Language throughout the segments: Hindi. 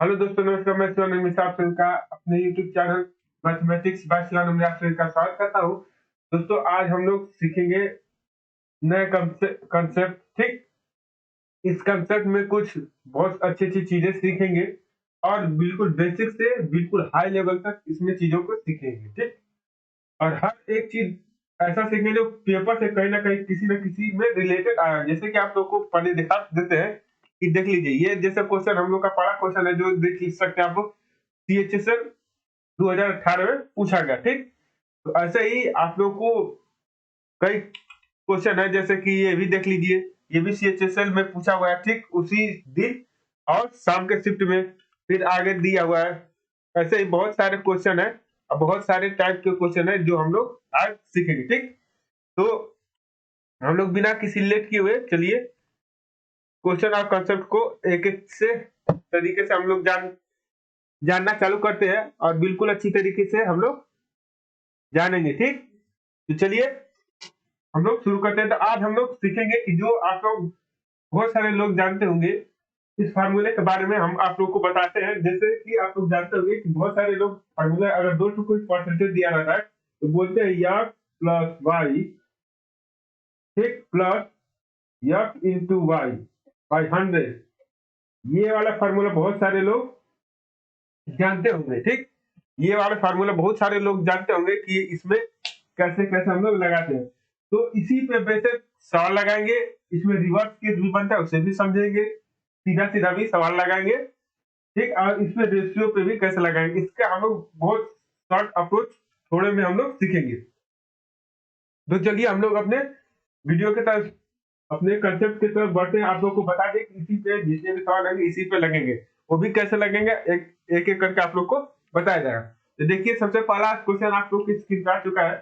हेलो दोस्तों, नमस्कार। मैं शिवानंद मिश्रा आप सभी का अपने YouTube channel mathematics bye Shivanand में आप सभी का स्वागत करता हूँ। दोस्तों, आज हम लोग सीखेंगे नए कंसेप्ट। ठीक, इस कंसेप्ट में कुछ बहुत अच्छी अच्छी चीजें सीखेंगे और बिल्कुल बेसिक से बिल्कुल हाई लेवल तक इसमें चीजों को सीखेंगे। ठीक, और हर एक चीज ऐसा सीखेंगे जो पेपर से कहीं ना कहीं किसी न किसी में रिलेटेड आया है। जैसे कि आप लोग को पढ़े दिखा देते हैं कि देख लीजिए, ये जैसे क्वेश्चन हम लोग का पहला क्वेश्चन है जो देख सकते हैं आप लोग। सीएचएसएल 2018 में पूछा गया। ठीक, तो ऐसे ही आप लोग को कई क्वेश्चन है, जैसे कि ये भी देख लीजिए, ये भी सीएचएसएल में पूछा हुआ है। ठीक, उसी दिन और शाम के शिफ्ट में फिर आगे दिया हुआ है। ऐसे ही बहुत सारे क्वेश्चन है और बहुत सारे टाइप के क्वेश्चन है जो हम लोग आज सीखेंगे। ठीक, तो हम लोग बिना किसी लेट किए हुए चलिए क्वेश्चन और कंसेप्ट को एक एक से तरीके से हम लोग जानना चालू करते हैं और बिल्कुल अच्छी तरीके से हम लोग जानेंगे। ठीक, तो चलिए हम लोग शुरू करते हैं। तो आज हम लोग सीखेंगे कि जो आप लोग बहुत सारे लोग जानते होंगे, इस फार्मूले के बारे में हम आप लोग को बताते हैं। जैसे कि आप लोग जानते होंगे कि बहुत सारे लोग फार्मूला अगर दो टू कोई परसेंटेज दिया रहता है तो बोलते हैं यफ प्लस वाई, ठीक, प्लस यफ इंटू वाई बाई 100। ये वाला फार्मूला बहुत सारे लोग जानते होंगे। ठीक, ये वाला फार्मूला बहुत सारे लोग जानते होंगे कि इसमें कैसे कैसे हम लोग लगाते हैं। तो इसी पे बेसिक सवाल लगाएंगे। इसमें रिवर्स केस भी बनता है, उसे भी समझेंगे। सीधा सीधा भी सवाल लगाएंगे। ठीक, और इसमें रेशियो पे भी कैसे लगाएंगे, इसका हम लोग बहुत शॉर्ट अप्रोच थोड़े में हम लोग सीखेंगे। तो चलिए हम लोग अपने वीडियो के तरफ, अपने कंसेप्ट की तरफ बढ़ते हैं। आप लोग को बता दें कि इसी पे जितने भी सवाल आएंगे इसी पे लगेंगे। वो भी कैसे लगेंगे एक एक, एक करके आप लोग को बताया जाएगा। तो देखिए, सबसे पहला क्वेश्चन आप लोग की स्क्रीन पे आ चुका है।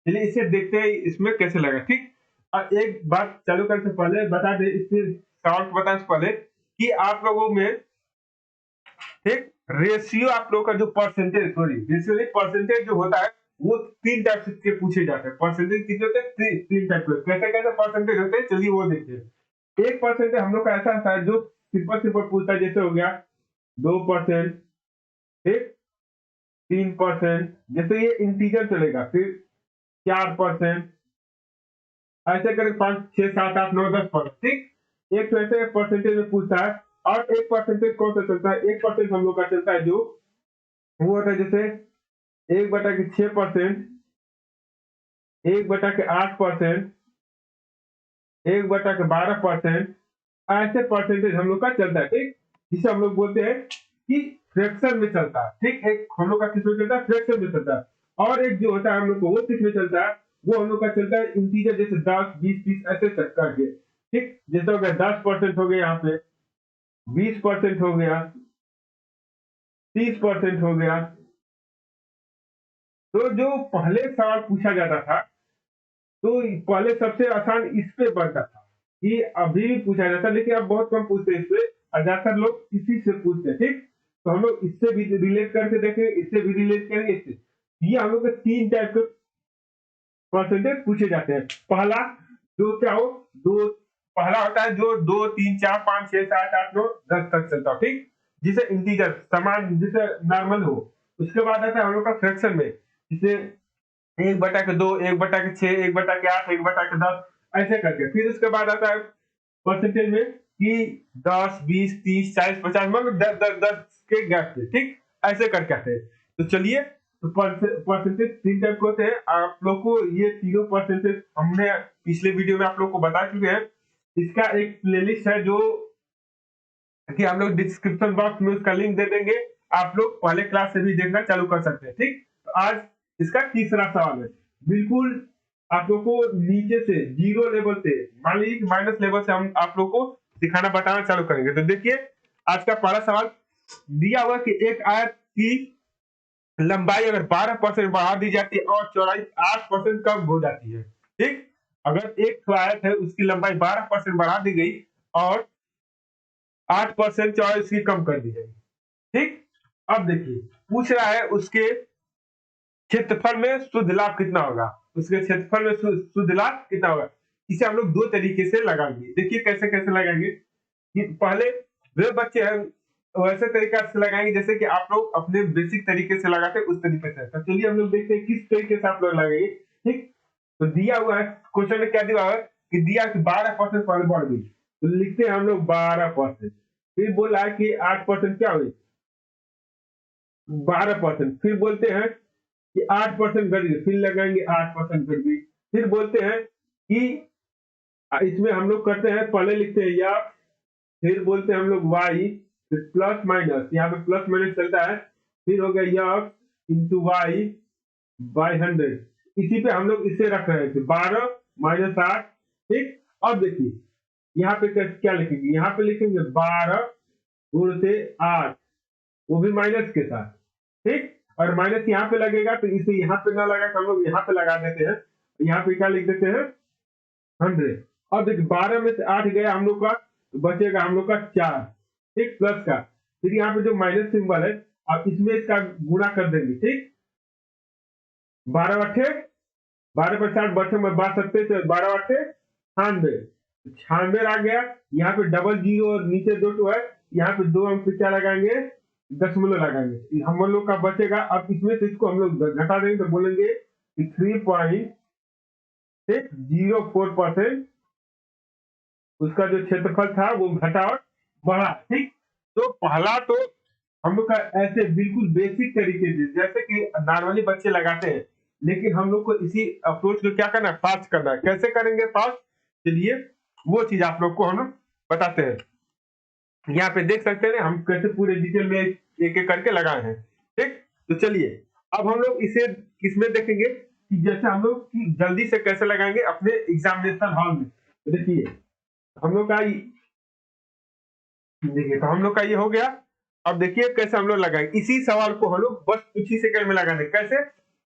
चलिए इसे देखते हैं इसमें कैसे लगा। ठीक, और एक बात चालू करने से पहले बता दें, इससे सवाल को बताने से पहले कि आप लोगों में ठीक रेशियो, आप लोगों का जो परसेंटेज, सॉरी रेशियो नहीं, परसेंटेज जो होता है वो तीन टाइप के पूछे जाते हैं। परसेंटेज कितने होते हैं? तीन टाइप के। कैसे कैसे परसेंटेज होते हैं चलिए वो देखते हैं। एक परसेंटेज हम लोग का ऐसा होता है जो सिंपल सिंपल पूछता है, जैसे हो गया 2%, ठीक, 3%, जैसे ये इंटीजर चलेगा। फिर 4%, ऐसे करके 5, 6, 7, 8, 9, 10%। ठीक, एक तो ऐसे परसेंटेज में पूछता है। और एक परसेंटेज कौन सा चलता है? एक परसेंट हम लोग का चलता है जो वो होता है जैसे 1/6%, 1/8%, 1/12%। ऐसे परसेंटेज हम लोग का चलता है। ठीक, जिसे हम लोग बोलते हैं कि फ्रैक्शन में चलता है। ठीक, एक हम लोग का किस में चलता है? फ्रैक्शन में चलता है। और एक जो होता है हम लोग को वो किस में चलता है? वो हम लोग का चलता है इंटीजर, जैसे 10, 20, 30 ऐसे चेक करके। ठीक, जैसे हो गया 10% हो गया, यहाँ पे 20% हो गया, 30% हो गया। तो जो पहले सवाल पूछा जाता था, तो पहले सबसे आसान इस पे बनता था कि अभी भी पूछा जाता है, लेकिन अब बहुत कम पूछते हैं इस पे और ज्यादातर लोग इसी से पूछते हैं। ठीक, तो हम लोग इससे भी रिलेट करके देखेंगे, इससे भी रिलेट करेंगे, इससे। ये हम लोग के तीन टाइप के परसेंटेज पूछे जाते हैं। पहला जो क्या हो, दो, पहला होता है जो 2, 3, 4, 5, 6, 7, 8, 9, 10 तक चलता हो। ठीक, जिसे इंटीजर समान, जिसे नॉर्मल हो। उसके बाद आता है हम लोग का फ्रैक्शन में, जिसे 1/2, 1/6, 1/8, 1/10, ऐसे करके। फिर उसके बाद आता है परसेंटेज में कि 10, 20, 30, 40, 50, मतलब 10, 10, 10 के गैप से। ठीक, ऐसे करके आते हैं। तो चलिए, तो परसेंटेज तीन टाइप के होते हैं। आप लोग को ये तीनों परसेंटेज हमने पिछले वीडियो में आप लोग को बता चुके हैं। इसका एक प्लेलिस्ट है जो कि हम लोग डिस्क्रिप्शन बॉक्स में उसका लिंक दे देंगे। आप लोग पहले क्लास से भी देखना चालू कर सकते हैं। ठीक, तो आज इसका तीसरा सवाल है। बिल्कुल आप लोग को नीचे से जीरो लेवल से, मान लीजिए माइनस लेवल से हम आप लोग को सिखाना बताना चालू करेंगे। तो देखिए, आज का पहला सवाल दिया हुआ कि एक आयत की लंबाई अगर 12% बढ़ा दी जाती है और चौड़ाई 8% कम हो जाती है। ठीक, अगर एक आयत है उसकी लंबाई 12% बढ़ा दी गई और 8% चौड़ाई उसकी कम कर दी जाएगी। ठीक, अब देखिए पूछ रहा है उसके क्षेत्रफल में शुद्ध लाभ कितना होगा। उसके क्षेत्रफल में शुद्ध लाभ कितना होगा। इसे हम लोग दो तरीके से लगाएंगे। देखिए कैसे कैसे लगाएंगे कि पहले वे बच्चे हैं, वैसे तरीका से लगाएंगे जैसे कि आप लोग अपने बेसिक तरीके से लगाते हैं उस तरीके से। तो चलिए हम लोग देखते हैं किस तरीके से आप लोग लगाएंगे। ठीक, तो दिया हुआ है क्वेश्चन में, क्या दिया हुआ है कि दिया कि 12% पहले बढ़ गई, तो लिखते हैं हम लोग 12%। फिर बोला है कि 8% क्या हुई, 12%। फिर बोलते हैं कि 8% घट गई, फिर लगाएंगे 8% घट गई। फिर बोलते हैं कि इसमें हम लोग करते हैं, पहले लिखते हैं या, फिर बोलते हैं हम लोग वाई, फिर प्लस माइनस, यहाँ पे प्लस माइनस चलता है। फिर हो गया यक्स इंटू वाई बाई 100। इसी पे हम लोग इसे रख रहे थे 12 - 8। ठीक, अब देखिए यहाँ पे क्या लिखेंगे, यहाँ पे लिखेंगे 12 × 8, वो भी माइनस के साथ। ठीक, और माइनस यहाँ पे लगेगा तो इसे यहाँ पे ना लगा, हम लोग यहाँ पे लगा देते हैं। यहाँ पे क्या लिख देते हैं 100। अब देखिए 12 में से 8 गया हम लोग का, तो बचेगा हम लोग का 4। ठीक, प्लस का, फिर यहाँ पे जो माइनस सिंबल है अब इसमें इसका गुणा कर देंगे। ठीक, 12 × 8, 12 × 60 बच्चे में बांट सकते थे, 12 × 8 96। 96 आ गया, यहाँ पे डबल जीरो और नीचे 2 है, यहाँ पे 2 अंक पे क्या लगाएंगे, दशमलव लगाएंगे, हम लोग का बचेगा। अब इसमें से इसको हम लोग घटा देंगे तो बोलेंगे कि 3.04% उसका जो क्षेत्रफल था वो घटा और बढ़ा। ठीक, तो पहला तो हम लोग का ऐसे बिल्कुल बेसिक तरीके से जैसे कि नॉर्मली बच्चे लगाते हैं, लेकिन हम लोग को इसी अप्रोच को क्या करना है, फास्ट करना है। कैसे करेंगे फास्ट, चलिए वो चीज आप लोग को हम बताते हैं। यहाँ पे देख सकते हैं हम कैसे पूरे डिटेल में एक एक करके लगाए हैं। ठीक, तो चलिए अब हम लोग इसे किसमें देखेंगे कि जैसे हम लोग जल्दी से कैसे लगाएंगे अपने एग्जामिनेशन हॉल में। तो देखिए हम लोग का, देखिए तो हम लोग का ये हो गया। अब देखिए कैसे हम लोग लगाएंगे इसी सवाल को, हम लोग बस कुछ ही सेकंड में लगाने। कैसे,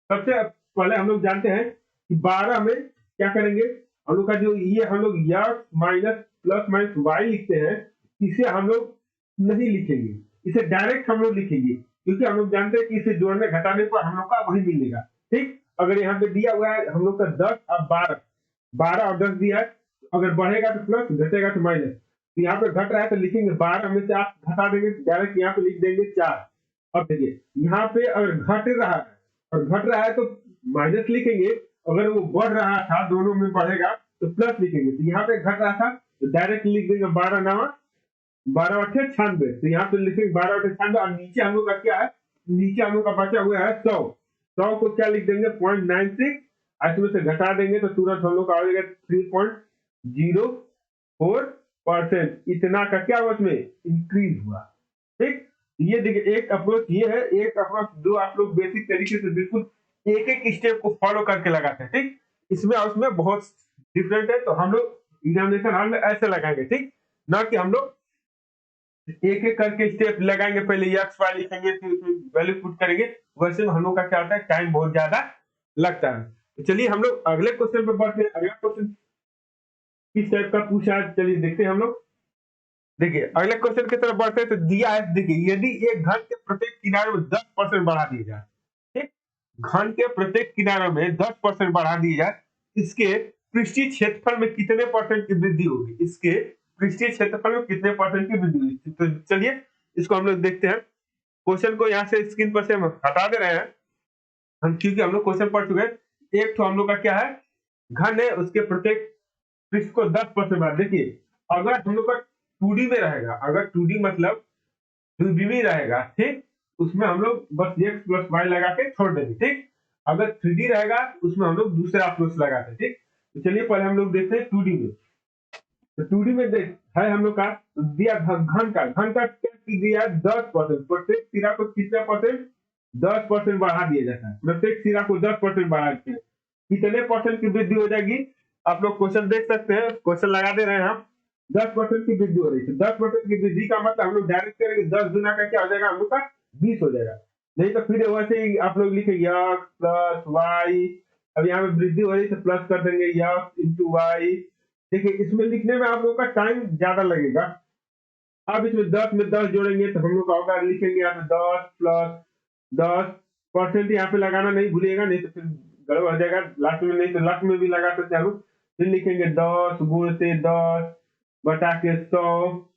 सबसे पहले हम लोग जानते हैं कि 12 में क्या करेंगे, हम लोग का जो ये हम लोग x minus plus minus y लिखते हैं, इसे हम लोग नहीं लिखेंगे, इसे डायरेक्ट हम लोग लिखेंगे, क्योंकि हम लोग जानते हैं कि इसे जोड़ने घटाने पर हम लोग का वही मिलेगा। ठीक, अगर यहाँ पे दिया हुआ है हम लोग का 10 और 12, 12 और 10 दिया है, अगर बढ़ेगा तो प्लस, घटेगा तो माइनस। तो यहाँ पे घट रहा है तो लिखेंगे 12 में से आप घटा देंगे, डायरेक्ट यहाँ पे लिख देंगे 4। अब देखिए यहाँ पे अगर घट रहा है और घट रहा है तो माइनस लिखेंगे, अगर वो बढ़ रहा था दोनों में बढ़ेगा तो प्लस लिखेंगे। तो यहाँ पे घट रहा था तो डायरेक्ट लिख देंगे 12 9 12 8 96। तो यहाँ पे लिखेंगे 12 8 96, और नीचे हम लोग का क्या है, नीचे हम लोग का बचा हुआ है 100। 100 को क्या लिख देंगे 0.96, इसमें से घटा देंगे तो तुरंत हम लोग का आ जाएगा 3.04%। इतना का क्या हुआ इसमें इंक्रीज हुआ। ठीक, ये देखिए एक अप्रोच ये है, एक अप्रोच जो आप लोग बेसिक तरीके से बिल्कुल एक एक स्टेप को फॉलो करके लगाते हैं। ठीक, इसमें और उसमें बहुत डिफरेंट है, तो हम लोग एग्जामिनेशन हॉल में ऐसे लगाएंगे। ठीक, ना कि हम लोग एक एक करके स्टेप लगाएंगे, पहले एक्स वाई लिखेंगे फिर उसमें वैल्यू पुट करेंगे। वैसे में हम लोग का क्या होता है, टाइम बहुत ज्यादा लगता है। तो चलिए हम लोग अगले क्वेश्चन पे बढ़ते हैं। अगला क्वेश्चन किस टाइप का पूछा है, चलिए देखते हैं हम लोग। देखिए अगले क्वेश्चन की तरफ बढ़ते हैं। तो दिया है, देखिए यदि एक घन के प्रत्येक किनारे में 10% बढ़ा दिया जाए, ठीक, घन के प्रत्येक किनारे में 10% बढ़ा दिया जाए, इसके पृष्ठीय क्षेत्रफल में कितने परसेंट की वृद्धि होगी, इसके पृष्ठीय क्षेत्रफल में कितने परसेंट की वृद्धि होगी। तो चलिए इसको हम लोग देखते हैं। क्वेश्चन को यहाँ से स्क्रीन पर से हम हटा दे रहे हैं हम, क्योंकि हम लोग क्वेश्चन पढ़ चुके हैं। एक तो हम लोग का क्या है, घन है, उसके प्रत्येक पृष्ठ को 10% बढ़ा। देखिए अगर हम लोग का 2D में रहेगा, अगर 2D मतलब 2D में रहेगा, ठीक, उसमें हम लोग बस x प्लस वाई लगा के छोड़ देंगे। ठीक, अगर 3D रहेगा उसमें हम लोग दूसरा अप्रोच लगाते हैं। ठीक, तो चलिए पहले हम लोग देखते हैं 2D में। तो 2D में देख है हम लोग का दिया घन का क्या दिया 10%, प्रत्येक सिरा को कितना परसेंट, 10% बढ़ा दिया जाता है। प्रत्येक सिरा को 10% बढ़ा देते हैं, कितने परसेंट की वृद्धि हो जाएगी। आप लोग क्वेश्चन देख सकते हैं, क्वेश्चन लगा दे रहे हैं हम। 10% की वृद्धि हो रही है, 10% की वृद्धि का मतलब हम लोग डायरेक्ट करेंगे 10 गुना का क्या हो जाएगा, हम लोग का 20 हो जाएगा। नहीं तो फिर वैसे ही आप लोग लिखेंगे x प्लस वाई, अब यहाँ पे वृद्धि हो रही है तो प्लस कर देंगे x इंटू वाई। देखिए इसमें लिखने में आप लोग का टाइम ज्यादा लगेगा। अब इसमें 10 में 10 जोड़ेंगे तो हम लोग का होगा, लिखेंगे यहाँ पे 10 प्लस 10%, यहाँ पे लगाना नहीं भूलिएगा, नहीं तो फिर गड़बड़ हो जाएगा लास्ट में, नहीं तो लास्ट में भी लगा सकते हैं। फिर लिखेंगे 10 गुण से 10 बटा के 100।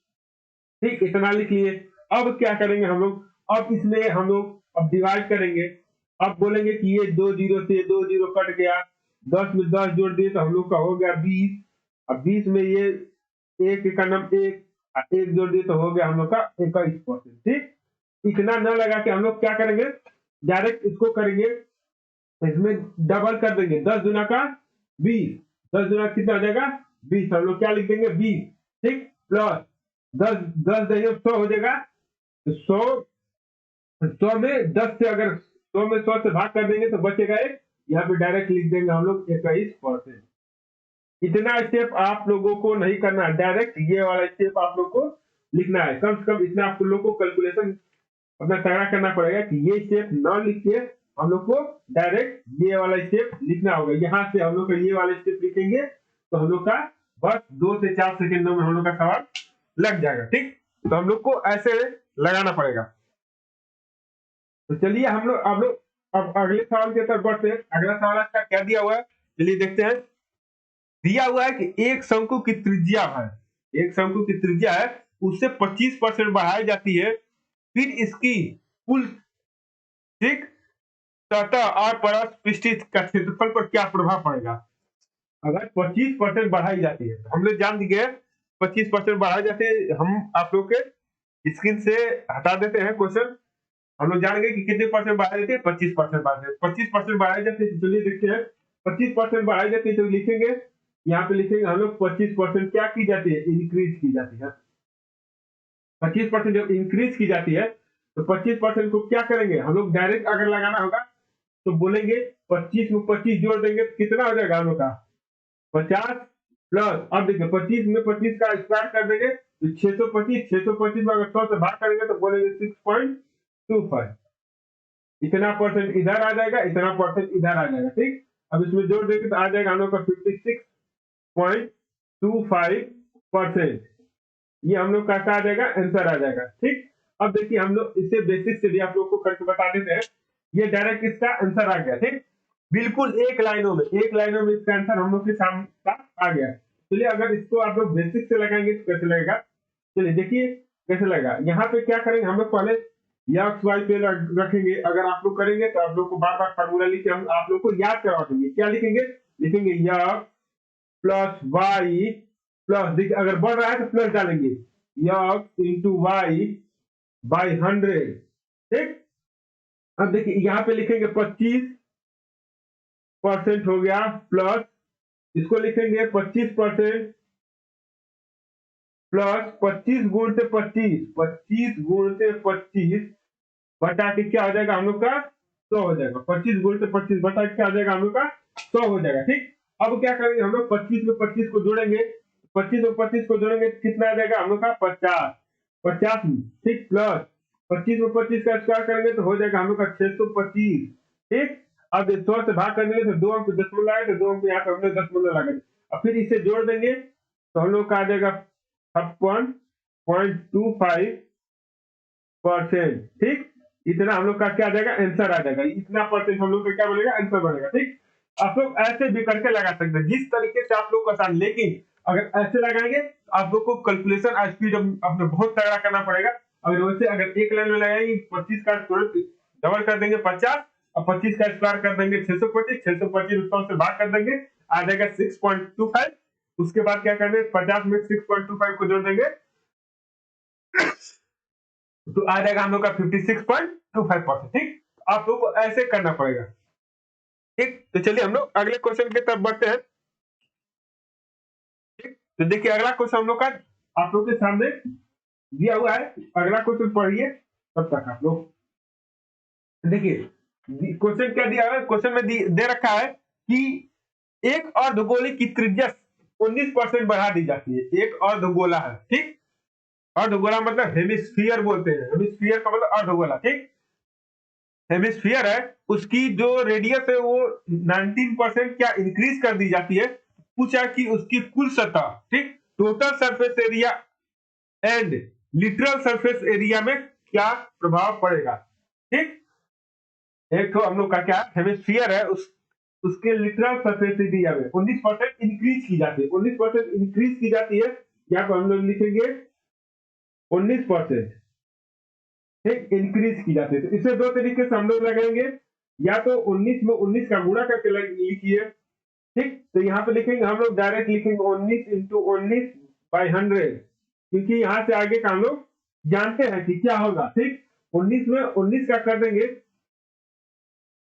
ठीक, इतना लिख लिए। अब क्या करेंगे हम लोग, अब इसमें हम लोग अब डिवाइड करेंगे। अब बोलेंगे कि ये 2 जीरो से 2 जीरो कट गया, 10 में 10 जोड़ दिए तो हम लोग का हो गया 20। अब 20 में ये एक का नाम एक, एक जोड़ दिए तो हो गया हम लोग का 21%। ठीक, इतना न लगा के हम लोग क्या करेंगे, डायरेक्ट इसको करेंगे, इसमें डबल कर देंगे, 10 गुना का 20, 10 गुना कितना हो जाएगा 20, हम लोग क्या लिख देंगे 20। ठीक, प्लस 10 10 दही 100 हो जाएगा, तो 100 में 10 से अगर 100 में 100 से भाग कर देंगे तो बचेगा एक, यहाँ पे डायरेक्ट लिख देंगे हम लोग 21%। इतना स्टेप आप लोगों को नहीं करना है, डायरेक्ट ये वाला स्टेप आप लोग को लिखना है। कम से कम इतना आप लोग को कैलकुलेशन अपना तगड़ा करना पड़ेगा कि ये स्टेप न लिख के हम लोग को डायरेक्ट ये वाला स्टेप लिखना होगा। यहाँ से हम लोग का ये वाला स्टेप लिखेंगे तो हम लोग का बस 2 से 4 सेकेंडों में हम लोग का सवाल लग जाएगा। ठीक, तो हम लोग को ऐसे लगाना पड़ेगा। तो चलिए हम लोग अब अगले सवाल की तरफ बढ़ते हैं। अगला सवाल आज का क्या दिया हुआ है, चलिए देखते हैं। दिया हुआ है कि एक शंकु की त्रिज्या है, एक शंकु की त्रिज्या है, उससे 25% बढ़ाई जाती है, फिर इसकी कुल, ठीक, सतह और परस पृष्ठ का क्षेत्रफल पर क्या प्रभाव पड़ेगा। अगर 25% बढ़ाई जाती है, हम लोग जान दिए 25% बढ़ाई जाती है, हम आप लोग के स्क्रीन से हटा देते हैं क्वेश्चन। हम लोग जानेंगे कि कितने परसेंट बढ़ाई जाती है, 25% बढ़ाई जाती है। 25% बढ़ाई जाती है, चलिए देखते हैं। 25% बढ़ाई जाती है तो लिखेंगे, यहाँ पे लिखेंगे हम लोग 25% क्या की जाती है, इंक्रीज की जाती है। 25% जब इंक्रीज की जाती है तो 25% को क्या करेंगे हम लोग, डायरेक्ट अगर लगाना होगा तो बोलेंगे 25 में 25 जोड़ देंगे तो कितना हो जाएगा हम लोग का 50 प्लस, अब देखिए 25 में 25 का स्क्वायर कर देंगे तो 625, 625 में अगर 100 से भाग करेंगे तो बोलेंगे 6.25। इतना परसेंट इधर आ जाएगा, इतना परसेंट इधर आ जाएगा। ठीक, अब इसमें जोड़ देंगे तो आ जाएगा हम लोग का 56.25%। ये हम लोग का आ जाएगा, आंसर आ जाएगा। ठीक, अब देखिए हम लोग इसे बेसिक से भी आप लोग को करके बता देते हैं। ये डायरेक्ट इसका आंसर आ गया। ठीक, बिल्कुल एक लाइनों में इसका आंसर हम लोग के सामने आ गया। चलिए अगर इसको आप लोग बेसिक से लगाएंगे तो कैसे लगेगा, चलिए देखिए कैसे लगेगा। यहाँ पे क्या करेंगे हम लोग, पहले एक्स वाई पे रखेंगे। अगर आप लोग करेंगे तो आप लोग को बार बार फार्मूला लिख के हम आप लोग को याद करवा देंगे। क्या लिखेंगे, लिखेंगे एक्स प्लस वाई प्लस, देखिए अगर बढ़ रहा है तो प्लस डालेंगे, एक्स इंटू वाई बाई 100। ठीक, अब देखिए यहाँ पे लिखेंगे 25% हो गया, प्लस इसको लिखेंगे 25% प्लस 25 गुण से 25, 25 गुण से 25 बटा के क्या हो जाएगा हम लोग का 100 हो जाएगा। 25 गुण से 25 बटा के क्या हो जाएगा हम लोग का 100 हो जाएगा। ठीक, अब क्या करेंगे हम लोग 25 में 25 को जोड़ेंगे, 25 में 25 को जोड़ेंगे कितना आ जाएगा हम लोग का 50, 50 में, ठीक, प्लस 25 में 25 का स्क्वायर करेंगे तो हो जाएगा हम लोग का 625। ठीक, अब 100 से भाग कर देंगे तो 2 अंक दशमलव आए तो 2 अंक यहाँ पे हमने दशमलव लगा दिया। अब फिर इसे जोड़ देंगे तो हम लोग का आ जाएगा 56.25%। ठीक, इतना हम लोग का क्या आ जाएगा, आंसर आ जाएगा। इतना परसेंट हम लोग का क्या बनेगा, आंसर बनेगा। ठीक, आप लोग ऐसे भी करके लगा सकते हैं जिस तरीके से आप लोग को आसान, लेकिन अगर ऐसे लगाएंगे तो आप लोग को कैलकुलेशन स्पीड अपने बहुत तगड़ा करना पड़ेगा। अगर वैसे अगर एक लाइन में लगाएंगे 25 का डबल कर देंगे 50 और 25 का स्क्वायर कर देंगे 625, 625 से भाग कर देंगे आ जाएगा 6.25। उसके बाद क्या करेंगे 50 में 6.25 को जोड़ देंगे तो आ जाएगा हम लोग का 56.25%। ठीक, आप लोग को ऐसे करना पड़ेगा। ठीक, तो चलिए हम लोग अगले क्वेश्चन की तरफ बढ़ते हैं। ठीक, तो देखिए अगला क्वेश्चन हम लोग का आप लोग के सामने दिया हुआ है। अगला क्वेश्चन पढ़िए तब तक आप लोग देखिए क्वेश्चन क्या दिया हुआ है। क्वेश्चन में दे रखा है कि एक अर्धगोले की त्रिज्या 19% बढ़ा दी जाती है। एक अर्धगोला है, ठीक, अर्धगोला मतलब हेमिस्फीयर बोलते हैं, हेमिस्फीयर का मतलब अर्धगोला। ठीक, हेमिस्फीयर है, उसकी जो रेडियस है वो 19% क्या इंक्रीज कर दी जाती है। पूछा कि उसकी कुल सतह, ठीक, total surface area and literal surface area में क्या प्रभाव पड़ेगा। ठीक, एक तो हम लोग का क्या हेमिस्फीयर है, उसके लिटरल सरफेस एरिया में 19% इंक्रीज की जाती है। 19% इंक्रीज की जाती है, यहाँ पर हम लोग लिखेंगे 19%। ठीक इंक्रीज की जाती है। तो इसे दो तरीके से हम लोग लगाएंगे, या तो 19 में 19 का गुणा करके लिखिए, ठीक। तो यहाँ पे लिखेंगे हम लोग, डायरेक्ट लिखेंगे 19 इंटू 19/100, क्योंकि यहाँ से आगे का हम लोग जानते हैं कि क्या होगा, ठीक। 19 में 19 का कर देंगे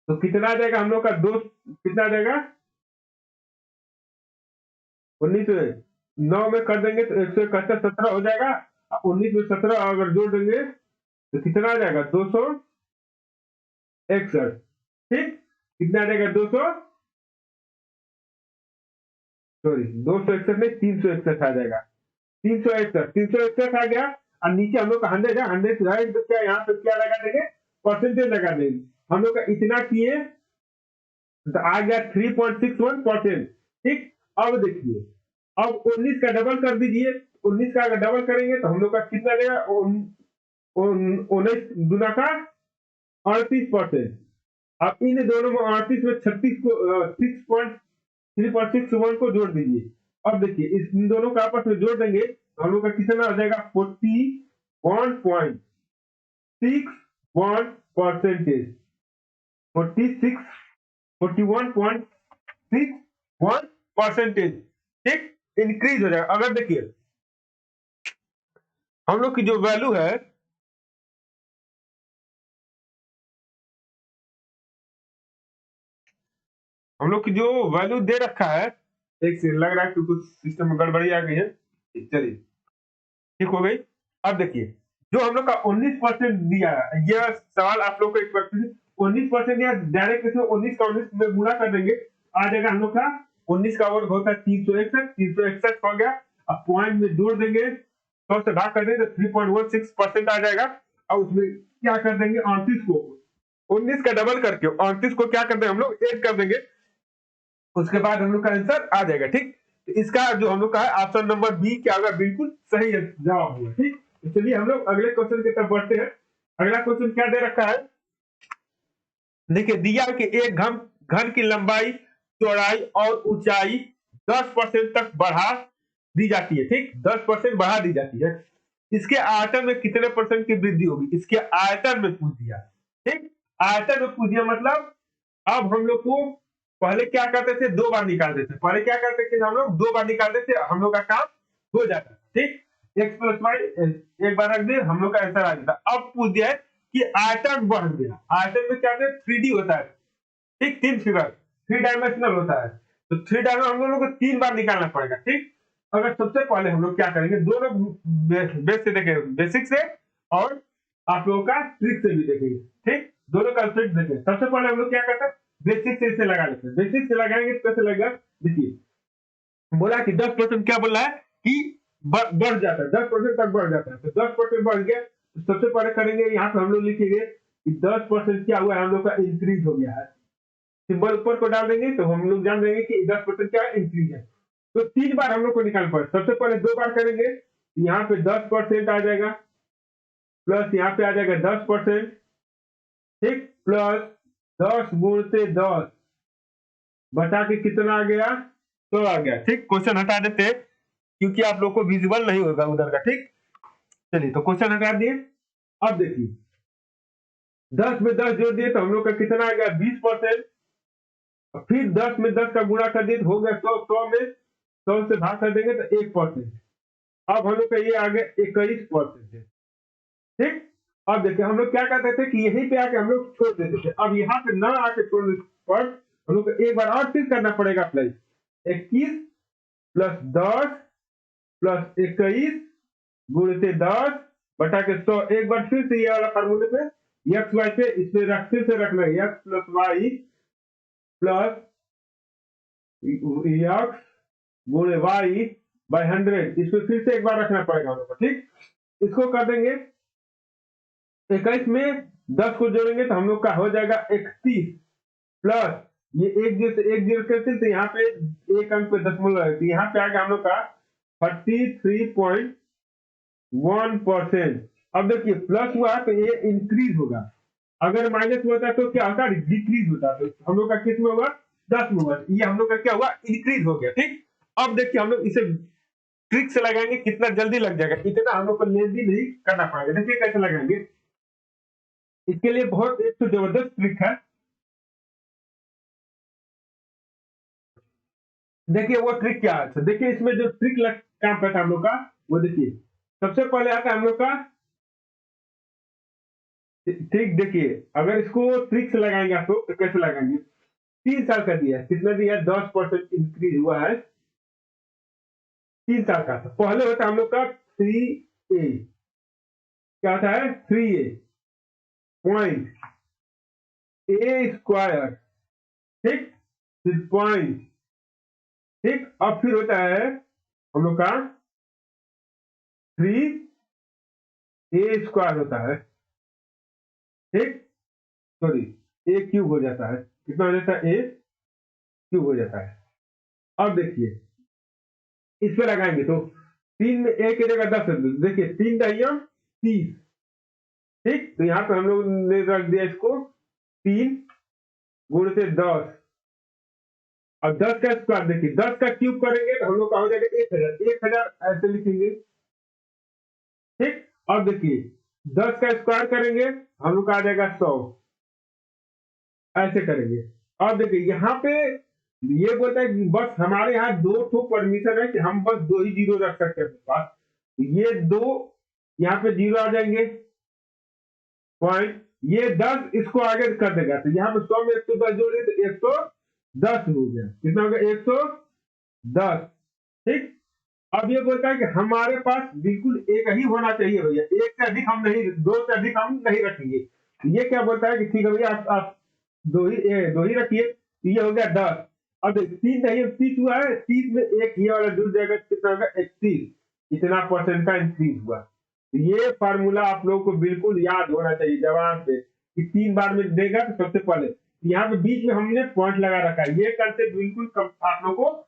तो कितना आ जाएगा हम लोग का, दो कितना आ जाएगा, 19 में 9 में कर देंगे तो 171 17 हो जाएगा। 19 में 17 अगर जोड़ देंगे तो कितना आ जाएगा, 261, ठीक। कितना आ जाएगा, 261 नहीं, 361 आ जाएगा। 361 आ गया। और नीचे हम लोग का 100 है, 100 राइट, तो क्या यहाँ पे क्या लगा देंगे, परसेंटेज लगा देंगे। हम लोग का इतना किए तो आ गया 3.61%, ठीक। अब देखिए, अब 19 का डबल कर दीजिए, 19 का अगर डबल करेंगे तो हम लोग का कितना देगा, 19 दुना का 38%। अब इन दोनों में 38 में 36 को 3.61 को जोड़ दीजिए। अब देखिए इन दोनों का आपस में जोड़ देंगे तो हम लोग का कितना हो जाएगा, 41.61%, 41.61%, ठीक इंक्रीज हो जाएगा। अगर देखिए हम लोग की जो वैल्यू है, हम लोग की जो वैल्यू दे रखा है, एक से लग रहा है कि कुछ सिस्टम में गड़बड़ी आ गई है, चलिए ठीक हो गई। अब देखिए जो हम लोग का 19% दिया है, यह सवाल आप लोग को एक बार 19% दिया, डायरेक्ट इसमें 19 का 19 में गुणा कर देंगे, आ जाएगा हम लोग का 19 का वर्ग होता है 361 हो गया। अब पॉइंट में जोड़ देंगे, 100 से भाग कर देंगे तो 3.16% आ जाएगा। और उसमें क्या कर देंगे, 38 को 19 का डबल करके 38 को क्या कर देंगे हम लोग, ऐड कर देंगे, उसके बाद हम लोग का आंसर आ जाएगा, ठीक। तो इसका जो हम लोग का है ऑप्शन नंबर बी क्या होगा, बिल्कुल सही जवाब होगा, ठीक। तो चलिए हम लोग अगले क्वेश्चन की तरफ बढ़ते हैं। अगला क्वेश्चन क्या दे रखा है, देखिए दिया कि एक घन की लंबाई, चौड़ाई और ऊंचाई 10% तक बढ़ा दी जाती है, ठीक 10% बढ़ा दी जाती है। इसके आयतन में कितने परसेंट की वृद्धि होगी, इसके आयतन में पूछ दिया, ठीक। आयतन में पूछ दिया मतलब अब हम लोग को पहले क्या करते थे, दो बार निकालते थे, पहले क्या करते थे हम लोग, दो बार निकालते थे, हम लोग का काम हो जाता, ठीक। एक्स प्लस वाई एक बार रख दिए, हम लोग का आंसर आ जाता। अब पूछ दिया है कि आयतन बढ़ गया, आयतन में क्या 3D होता है, ठीक, तीन फिगर 3 डायमेंशनल होता है, तो 3 डायमेंशनल हम लोग को 3 बार निकालना पड़ेगा, ठीक। अगर सबसे पहले हम लोग क्या करेंगे, दोनों बेस से देखेंगे, बेसिक से और आप लोगों का ट्रिक से भी देखेंगे, ठीक दोनों का ट्रिक देखेंगे। सबसे पहले हम लोग क्या करते हैं, बेसिक से इसे लगा लेते हैं। बेसिक से लगाएंगे तो कैसे लगेगा, देखिए बोला कि 10% क्या बोला है कि बढ़ जाता है, 10% तक बढ़ जाता है, तो 10% बढ़ गया तो सबसे पहले करेंगे यहाँ पे हम लोग लिखेंगे कि 10% क्या हुआ है, हम लोग का इंक्रीज हो गया है, सिंबल ऊपर को डाल देंगे तो हम लोग जान देंगे कि 10% क्या इंक्रीज है। तो 3 बार हम लोग को निकालना पड़ेगा, सबसे पहले 2 बार करेंगे, यहाँ पे 10% आ जाएगा, प्लस यहाँ पे आ जाएगा 10%, ठीक, प्लस 10 गुणते 10 बटा के कितना आ गया, 100 आ गया, ठीक। क्वेश्चन हटा देते क्योंकि आप लोग को विजुअल नहीं होगा उधर का, ठीक। चलिए तो क्वेश्चन हटा दिए। अब देखिए 10 में 10 जोड़ दिए तो हम लोग का कितना आ गया, 20%। फिर 10 में 10 का गुणा कर दिए तो हो गया 100, 100 में 100 से भाग कर देंगे तो 1%। अब हम लोग का ये आ गया 21%, ठीक। अब देखिए हम लोग क्या करते थे कि यहीं पे आके हम लोग छोड़ देते थे, अब यहाँ पे ना आके छोड़ने पर हम लोग को एक बार और फिर करना पड़ेगा प्लस 21 प्लस 10 प्लस 21 गुणित 10 बटा के 100। एक बार फिर से ये वाला फार्मूले पे एक्स वाई पे इसमें फिर से रखना है, x plus y plus x गुणे वाई बाय 100, इसमें फिर से एक बार रखना पड़ेगा हम लोग को, ठीक। इसको कर देंगे 21 में 10 को जोड़ेंगे तो हम लोग का हो जाएगा 31 प्लस ये एक जीरो कैंसिल, तो यहाँ पे एक अंक पे दशमलव है, तो यहाँ पे आ गया हम लोग का 33.1%। अब देखिए प्लस हुआ तो ये इंक्रीज होगा, अगर माइनस में होता तो क्या होता, डिक्रीज होता, तो हम लोग का किस में होगा, 10 में होगा, ये हम लोग का क्या हुआ, इंक्रीज हो गया, ठीक। अब देखिए हम लोग इसे ट्रिक से लगाएंगे, कितना जल्दी लग जाएगा, इतना हम लोग को लेंदी नहीं करना पड़ेगा। देखिए कैसे लगाएंगे, इसके लिए बहुत एक तो जबरदस्त ट्रिक है। देखिए वो ट्रिक क्या है, देखिए इसमें जो ट्रिक काम करता है हम लोग का, वो देखिए सबसे पहले आता है हम लोग का ट्रिक। देखिए अगर इसको ट्रिक से लगाएंगे आप तो कैसे लगाएंगे, 3 साल का दिया है, कितना दिया है, 10% इंक्रीज हुआ है 3 साल का। तो पहले होता है हम लोग का 3A, क्या होता है 3A पॉइंट ए स्क्वायर, ठीक, फिर पॉइंट, ठीक, अब फिर होता है हम लोग का 3A स्क्वायर होता है, ठीक, सॉरी ए क्यूब हो जाता है, कितना हो जाता है, ए क्यूब हो जाता है। अब देखिए इस पे लगाएंगे तो 3 में ए की जगह 10 है, देखिए 3 × 30, ठीक, तो यहाँ पे हम लोग ने रख दिया इसको 3 × 10, और 10 का स्क्वायर, देखिए 10 का क्यूब करेंगे तो हम लोग का हो जाएगा 1000, 1000 ऐसे लिखेंगे, ठीक। अब देखिए 10 का स्क्वायर करेंगे हम लोग का आ जाएगा 100, ऐसे करेंगे। अब देखिए यहाँ पे ये बोलता है कि बस हमारे यहाँ 2 परमिशन है कि हम बस 2 ही जीरो रख सकते हैं अपने पास, ये 2 यहाँ पे जीरो आ जाएंगे, पॉइंट, ये 10 इसको आगे कर देगा, तो यहाँ पे 100 में 110 जोड़िए तो 110 हो गया, कितना हो गया 110, ठीक। अब ये बोलता है कि हमारे पास बिल्कुल एक ही होना चाहिए भैया, एक से अधिक हम नहीं, 2 से अधिक हम नहीं रखेंगे। तो ये क्या बोलता है कि ठीक है भैया आप 2 ही रखिए, तो ये हो गया 10। अब 3 हुआ है, 30 में एक ये वाला जुड़ जाएगा, कितना होगा 31, इतना परसेंट का इंक्रीज हुआ। तो ये फार्मूला आप लोगों को बिल्कुल याद होना चाहिए जवान पे, कि 3 बार में देगा तो सबसे पहले यहाँ पे बीच में हमने पॉइंट लगा रखा है, ये कंसेप्ट बिल्कुल आप लोग को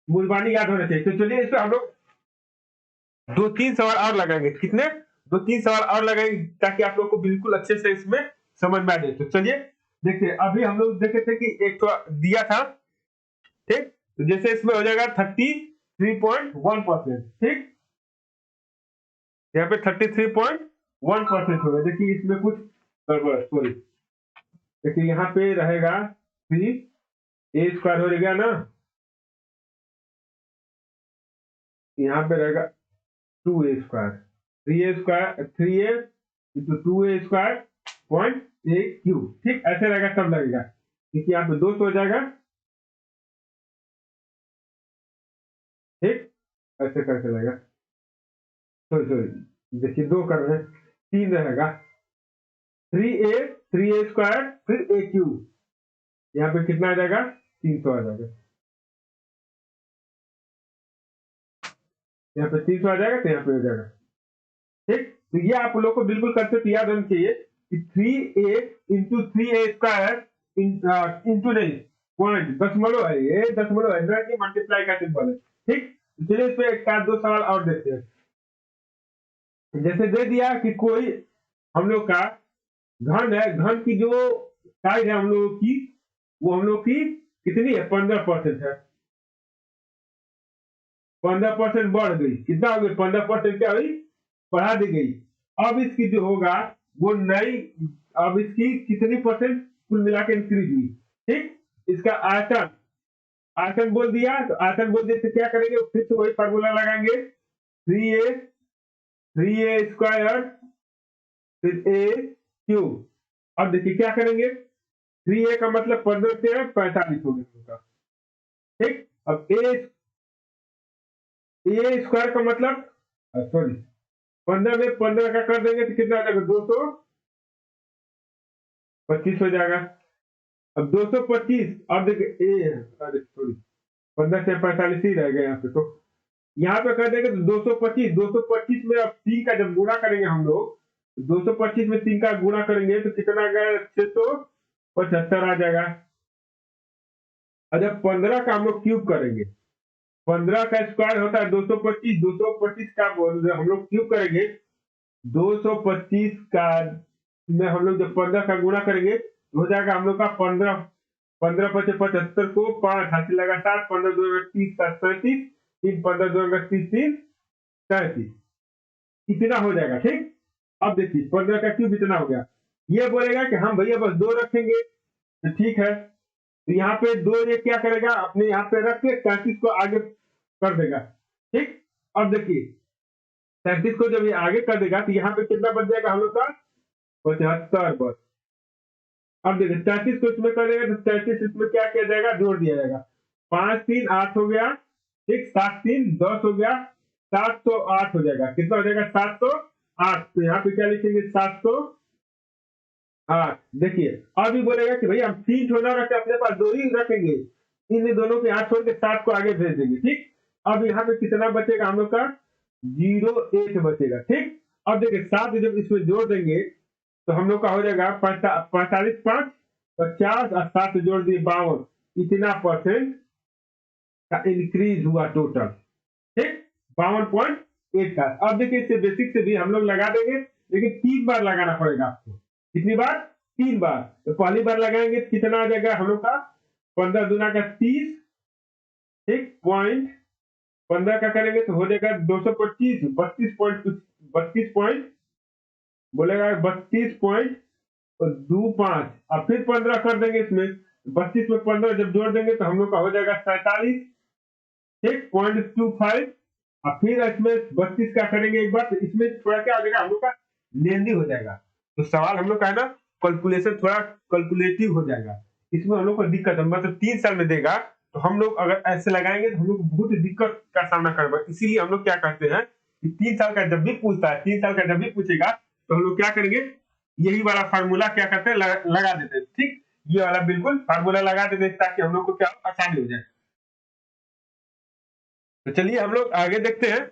मुलबानी याद होना चाहिए। तो चलिए इस पे हम लोग 2-3 सवाल और लगाएंगे, कितने, 2-3 सवाल और लगाएंगे ताकि आप लोग को बिल्कुल अच्छे से इसमें समझ में आ जाए। तो चलिए देखिए अभी हम लोग देखे थे कि एक तो दिया था, ठीक, तो जैसे इसमें हो जाएगा 33.1%, ठीक, यहाँ पे 33.1% होगा। देखिए इसमें कुछ गड़बड़, सॉरी, देखिए यहाँ पे रहेगा 3A² हो गया ना, यहाँ पे रहेगा 2A², 3A² point A cube, ठीक, ऐसे रहेगा तब लगेगा, क्योंकि यहाँ पे 200 हो जाएगा, ठीक, ऐसे करके लगेगा, सॉरी सॉरी, देखिए 2 कर रहे हैं, 3 रहेगा 3A² फिर ए क्यूब, यहाँ पे कितना आ जाएगा 300 आ जाएगा, यहाँ पे 300 आ जाएगा, तो यहाँ पे हो जाएगा, ठीक। तो ये आप लोग को बिल्कुल कंसेप्ट याद होना चाहिए कि 3A × 3A² इंटू नहीं, पॉइंट दशमलव है, ये दशमलव है ना कि मल्टीप्लाई का सिंबल है, ठीक। चलिए इस पे एक 2 सवाल और देखते हैं। जैसे दे दिया कि कोई हम लोग का घन है, घन की जो साइज है हम लोगों की, वो हम लोग की कितनी है, 15% है, 15% बढ़ गई, कितना हो गई 15% क्या हुई, बढ़ा दी गई। अब इसकी जो होगा वो नई, अब इसकी कितनी परसेंट कुल मिला के इंक्रीज हुई, ठीक। इसका आयतन, आयतन बोल दिया, तो आयतन बोल दिया तो क्या करेंगे, फिर से वही फार्मूला लगाएंगे, 3A² फिर ए क्यूब। अब देखिए क्या करेंगे, 3A का मतलब 15 से 45 हो गया, ठीक। अब A² का मतलब, सॉरी, 15 में 15 का कर देंगे तो कितना आ जाएगा, 225 हो जाएगा। अब 225, अब देखिए ए, अरे सॉरी, 15 से 45 ही रह गए यहाँ पे, तो यहाँ पे कर देंगे तो 225, 225 में अब 3 का जब गुणा करेंगे हम लोग, 225 में 3 का गुणा करेंगे तो कितना आ गया, 675 आ जाएगा। और जब 15 का हम लोग क्यूब करेंगे, 15 का स्क्वायर होता है 225, 225 का हम लोग क्यूब करेंगे, 225 का में हम लोग जब 15 का गुणा करेंगे तो हो जाएगा हम लोग का 15, 15×5 = 75 को 5 हासिल लगा 7, 15×2 = 30, 7 37, 3 15×2 = 30, 3 37, इतना हो जाएगा, ठीक। अब देखिए 15 का क्यूब इतना हो गया, ये बोलेगा कि हम भैया बस 2 रखेंगे, तो ठीक है, तो यहाँ पे 2 ये क्या करेगा, अपने यहाँ पे रख के 33 को आगे कर देगा। ठीक, अब देखिए 33 को जब ये आगे कर देगा तो यहाँ पे कितना बच जाएगा हम लोग का, 75 बस। अब देखिए 33 को इसमें कर देगा तो 33 इसमें क्या किया जाएगा, जोड़ दिया जाएगा। 5 3 8 हो गया, ठीक, 7 3 10 हो गया, 708 हो जाएगा। कितना हो जाएगा, 708। तो यहाँ पे क्या लिखेंगे, 708। देखिए अब भी बोलेगा कि भैया हम 3 छोड़ा रखे, अपने पास 2 ही रखेंगे, इन दोनों के 8 छोड़ के 7 को आगे भेज देंगे। ठीक, अब यहाँ पे कितना बचेगा हम लोग का, 08 बचेगा। ठीक, अब देखिए 7 जब इसमें जोड़ देंगे तो हम लोग का हो जाएगा 45 5 50 और 7 जोड़ दिए 52, इतना परसेंट का इंक्रीज हुआ टोटल। ठीक, 52.8 का। अब देखिए इससे बेसिक से भी हम लोग लगा देंगे, लेकिन 3 बार लगाना पड़ेगा आपको। कितनी बार, 3 बार। तो पहली बार लगाएंगे तो कितना आ जाएगा हम लोग का, 15 दूना का 30, ठीक, पॉइंट 15 का करेंगे तो हो जाएगा 225, 32 पॉइंट बोलेगा 32.25, और फिर 15 कर देंगे इसमें, 32 में 15 जब जोड़ देंगे तो हम लोग का हो जाएगा 47, ठीक, 0.25। और फिर इसमें 32 का करेंगे एक बार, तो इसमें थोड़ा क्या हो जाएगा हम लोग का, लेंदी हो जाएगा। तो सवाल हम लोग का है ना, कैलकुलेशन थोड़ा कैलकुलेटिव हो जाएगा, इसमें हम लोग को दिक्कत है, मतलब 3 साल में देगा तो हम लोग अगर ऐसे लगाएंगे तो हम लोग बहुत दिक्कत का सामना करना। इसीलिए हम लोग क्या करते हैं कि 3 साल का जब भी पूछता है, 3 साल का जब भी पूछेगा तो हम लोग क्या करेंगे, यही वाला फार्मूला क्या करते हैं, लगा देते हैं। ठीक, ये वाला बिल्कुल फार्मूला लगा देते हैं ताकि हम लोग को क्या आसानी हो जाए। तो चलिए हम लोग आगे देखते हैं।